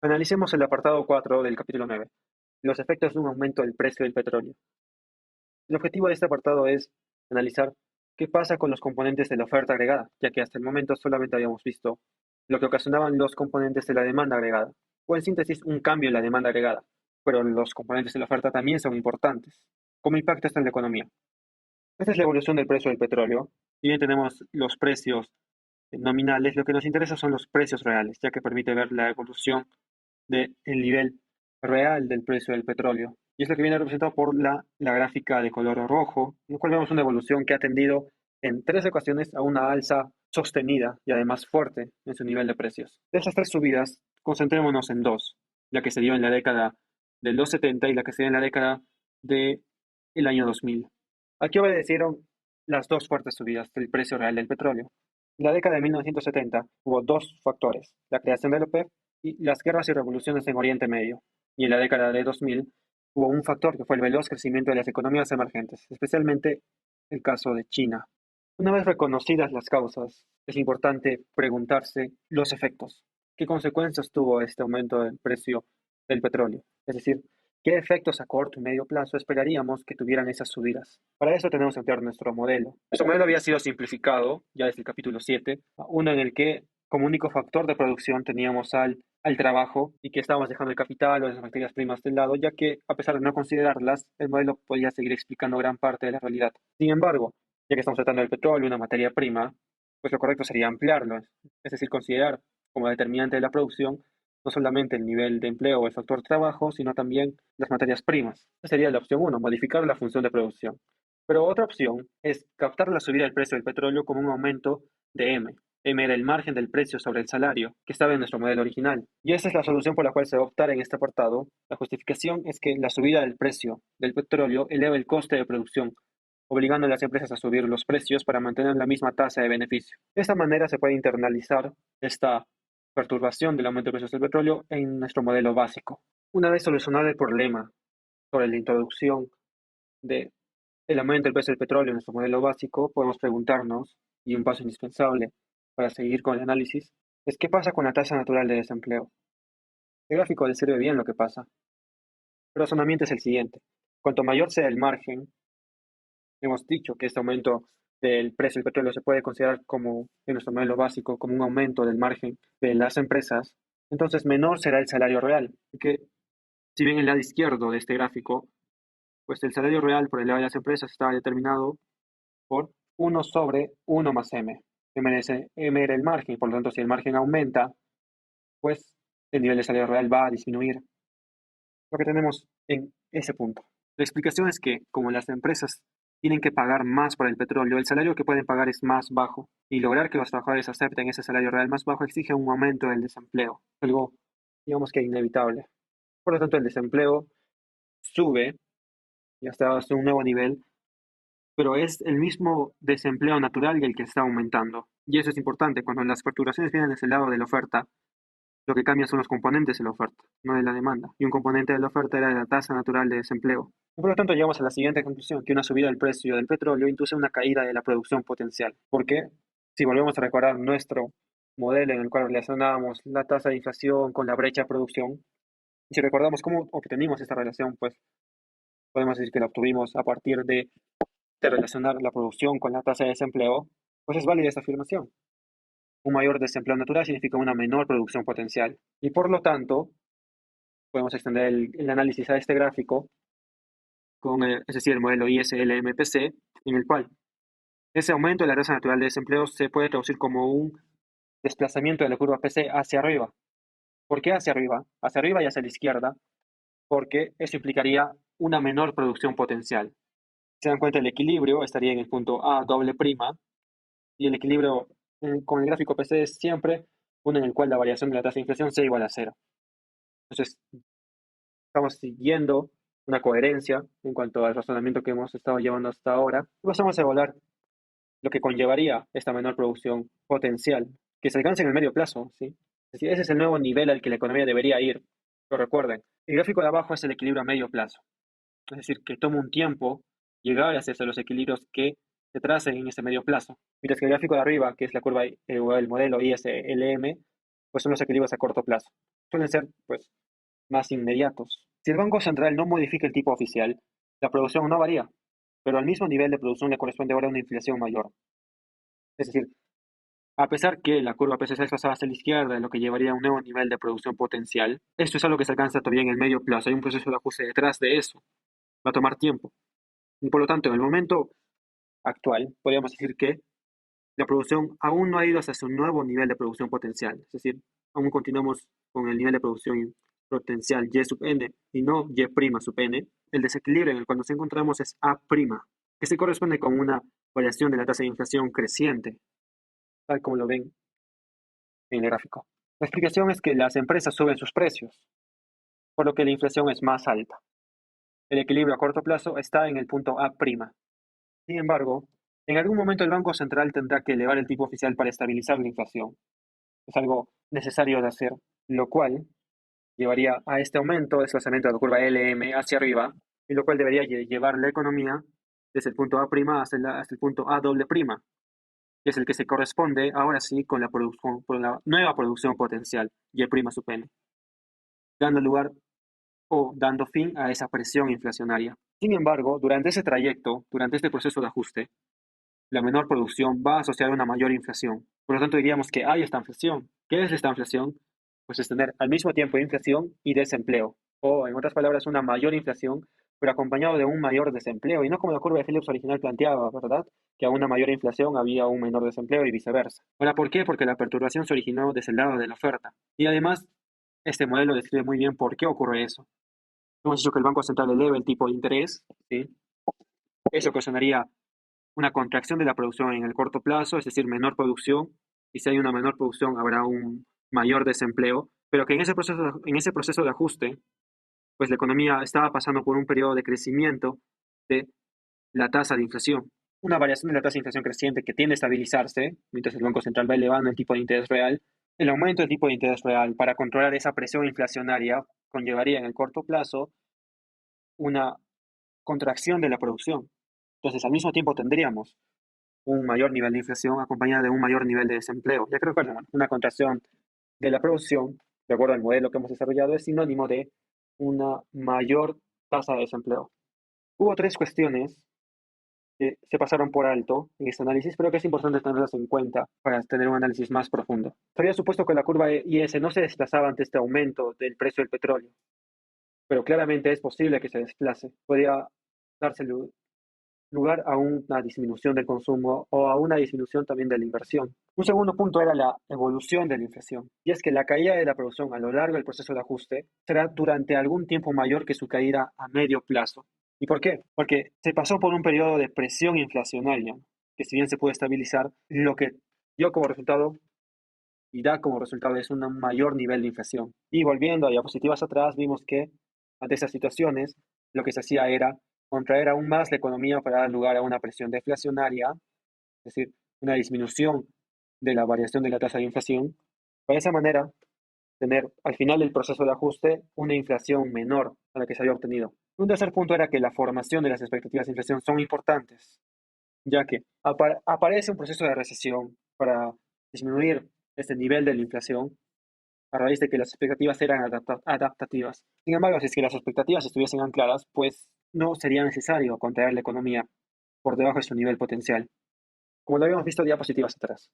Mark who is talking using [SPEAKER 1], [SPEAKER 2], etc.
[SPEAKER 1] Analicemos el apartado 4 del capítulo 9, los efectos de un aumento del precio del petróleo. El objetivo de este apartado es analizar qué pasa con los componentes de la oferta agregada, ya que hasta el momento solamente habíamos visto lo que ocasionaban los componentes de la demanda agregada, o en síntesis un cambio en la demanda agregada, pero los componentes de la oferta también son importantes. ¿Cómo impacta esto en la economía? Esta es la evolución del precio del petróleo. Si bien tenemos los precios nominales, lo que nos interesa son los precios reales, ya que permite ver la evolución del nivel real del precio del petróleo. Y es lo que viene representado por la gráfica de color rojo, en la cual vemos una evolución que ha tendido en tres ocasiones a una alza sostenida y además fuerte en su nivel de precios. De esas tres subidas, concentrémonos en dos, la que se dio en la década del 270 y la que se dio en la década del año 2000. Aquí obedecieron las dos fuertes subidas del precio real del petróleo. En la década de 1970 hubo dos factores, la creación de la OPEP y las guerras y revoluciones en Oriente Medio. Y en la década de 2000 hubo un factor que fue el veloz crecimiento de las economías emergentes, especialmente el caso de China. Una vez reconocidas las causas, es importante preguntarse los efectos. ¿Qué consecuencias tuvo este aumento del precio del petróleo? Es decir, ¿qué efectos a corto y medio plazo esperaríamos que tuvieran esas subidas? Para eso tenemos que emplear nuestro modelo. Nuestro modelo había sido simplificado ya desde el capítulo 7, uno en el que como único factor de producción teníamos al trabajo y que estábamos dejando el capital o las materias primas de lado, ya que a pesar de no considerarlas, el modelo podía seguir explicando gran parte de la realidad. Sin embargo, ya que estamos tratando del petróleo, una materia prima, pues lo correcto sería ampliarlo, es decir, considerar como determinante de la producción no solamente el nivel de empleo o el factor trabajo, sino también las materias primas. Esa sería la opción uno, modificar la función de producción. Pero otra opción es captar la subida del precio del petróleo como un aumento de M. M era el margen del precio sobre el salario, que estaba en nuestro modelo original. Y esa es la solución por la cual se va a optar en este apartado. La justificación es que la subida del precio del petróleo eleva el coste de producción, obligando a las empresas a subir los precios para mantener la misma tasa de beneficio. De esta manera se puede internalizar esta perturbación del aumento de precios del petróleo en nuestro modelo básico. Una vez solucionado el problema sobre la introducción del aumento del precio del petróleo en nuestro modelo básico, podemos preguntarnos, y un paso indispensable para seguir con el análisis, es qué pasa con la tasa natural de desempleo. El gráfico describe bien lo que pasa. El razonamiento es el siguiente. Cuanto mayor sea el margen, hemos dicho que este aumento del precio del petróleo se puede considerar como, en nuestro modelo básico, como un aumento del margen de las empresas, entonces menor será el salario real. Que si bien el lado izquierdo de este gráfico, pues el salario real por el lado de las empresas estaba determinado por 1/1 más M. M era el margen, por lo tanto, si el margen aumenta, pues el nivel de salario real va a disminuir. Lo que tenemos en ese punto. La explicación es que, como las empresas tienen que pagar más por el petróleo, el salario que pueden pagar es más bajo, y lograr que los trabajadores acepten ese salario real más bajo exige un aumento del desempleo, algo, digamos que inevitable. Por lo tanto, el desempleo sube y hasta un nuevo nivel, pero es el mismo desempleo natural y el que está aumentando. Y eso es importante, cuando las fluctuaciones vienen desde el lado de la oferta, lo que cambia son los componentes de la oferta, no de la demanda. Y un componente de la oferta era la tasa natural de desempleo. Y por lo tanto, llegamos a la siguiente conclusión, que una subida del precio del petróleo induce una caída de la producción potencial. Porque si volvemos a recordar nuestro modelo en el cual relacionábamos la tasa de inflación con la brecha de producción, y si recordamos cómo obtenimos esta relación, pues podemos decir que la obtuvimos a partir de relacionar la producción con la tasa de desempleo, pues es válida esta afirmación. Un mayor desempleo natural significa una menor producción potencial. Y por lo tanto, podemos extender el análisis a este gráfico, es decir, el modelo ISLMPC, en el cual ese aumento de la tasa natural de desempleo se puede traducir como un desplazamiento de la curva PC hacia arriba. ¿Por qué hacia arriba? Hacia arriba y hacia la izquierda, porque eso implicaría una menor producción potencial. Si se dan cuenta, el equilibrio estaría en el punto A doble prima, y el equilibrio con el gráfico PC es siempre uno en el cual la variación de la tasa de inflación sea igual a cero. Entonces, estamos siguiendo una coherencia en cuanto al razonamiento que hemos estado llevando hasta ahora. Y pasamos a evaluar lo que conllevaría esta menor producción potencial, que se alcance en el medio plazo, ¿sí? Es decir, ese es el nuevo nivel al que la economía debería ir. Pero recuerden, el gráfico de abajo es el equilibrio a medio plazo. Es decir, que toma un tiempo llegar a hacerse los equilibrios que se tracen en ese medio plazo. Mientras que el gráfico de arriba, que es la curva o el modelo ISLM, pues son los equilibrios a corto plazo. Suelen ser, pues, más inmediatos. Si el Banco Central no modifica el tipo oficial, la producción no varía, pero al mismo nivel de producción le corresponde ahora una inflación mayor. Es decir, a pesar que la curva PCC es pasada hacia la izquierda, lo que llevaría a un nuevo nivel de producción potencial, esto es algo que se alcanza todavía en el medio plazo. Hay un proceso de ajuste detrás de eso. Va a tomar tiempo. Y por lo tanto, en el momento actual, podríamos decir que la producción aún no ha ido hacia su nuevo nivel de producción potencial. Es decir, aún continuamos con el nivel de producción potencial Y sub n y no Y' sub n. El desequilibrio en el cual nos encontramos es A', que se corresponde con una variación de la tasa de inflación creciente, tal como lo ven en el gráfico. La explicación es que las empresas suben sus precios, por lo que la inflación es más alta. El equilibrio a corto plazo está en el punto A'. Sin embargo, en algún momento el Banco Central tendrá que elevar el tipo oficial para estabilizar la inflación. Es algo necesario de hacer, lo cual llevaría a este aumento, desplazamiento de la curva LM hacia arriba, y lo cual debería llevar la economía desde el punto A' hasta el punto A doble prima, que es el que se corresponde ahora sí con la nueva producción potencial, Y' sub n, dando lugar o dando fin a esa presión inflacionaria. Sin embargo, durante ese trayecto, durante este proceso de ajuste, la menor producción va a asociar una mayor inflación. Por lo tanto, diríamos que hay esta inflación. ¿Qué es esta inflación? Pues es tener al mismo tiempo inflación y desempleo. O, en otras palabras, una mayor inflación, pero acompañado de un mayor desempleo. Y no como la curva de Phillips original planteaba, ¿verdad? Que a una mayor inflación había un menor desempleo y viceversa. Ahora, ¿por qué? Porque la perturbación se originó desde el lado de la oferta. Y además, este modelo describe muy bien por qué ocurre eso. Hemos dicho que el Banco Central eleva el tipo de interés, ¿sí? Eso ocasionaría una contracción de la producción en el corto plazo, es decir, menor producción, y si hay una menor producción habrá un mayor desempleo, pero que en ese proceso de ajuste, pues la economía estaba pasando por un periodo de crecimiento de la tasa de inflación, una variación de la tasa de inflación creciente que tiende a estabilizarse, mientras el Banco Central va elevando el tipo de interés real. El aumento del tipo de interés real para controlar esa presión inflacionaria conllevaría en el corto plazo una contracción de la producción. Entonces, al mismo tiempo tendríamos un mayor nivel de inflación acompañada de un mayor nivel de desempleo. Ya creo que bueno, una contracción de la producción, de acuerdo al modelo que hemos desarrollado, es sinónimo de una mayor tasa de desempleo. Hubo tres cuestiones que se pasaron por alto en este análisis, pero que es importante tenerlas en cuenta para tener un análisis más profundo. Se había supuesto que la curva IS no se desplazaba ante este aumento del precio del petróleo, pero claramente es posible que se desplace. Podría darse lugar a una disminución del consumo o a una disminución también de la inversión. Un segundo punto era la evolución de la inflación, y es que la caída de la producción a lo largo del proceso de ajuste será durante algún tiempo mayor que su caída a medio plazo. ¿Y por qué? Porque se pasó por un periodo de presión inflacionaria, que si bien se puede estabilizar, lo que dio como resultado y da como resultado es un mayor nivel de inflación. Y volviendo a diapositivas atrás, vimos que ante esas situaciones lo que se hacía era contraer aún más la economía para dar lugar a una presión deflacionaria, es decir, una disminución de la variación de la tasa de inflación, para de esa manera tener al final del proceso de ajuste una inflación menor a la que se había obtenido. Un tercer punto era que la formación de las expectativas de inflación son importantes, ya que aparece un proceso de recesión para disminuir este nivel de la inflación a raíz de que las expectativas eran adaptativas. Sin embargo, si es que las expectativas estuviesen ancladas, pues no sería necesario contraer la economía por debajo de su nivel potencial, como lo habíamos visto en diapositivas atrás.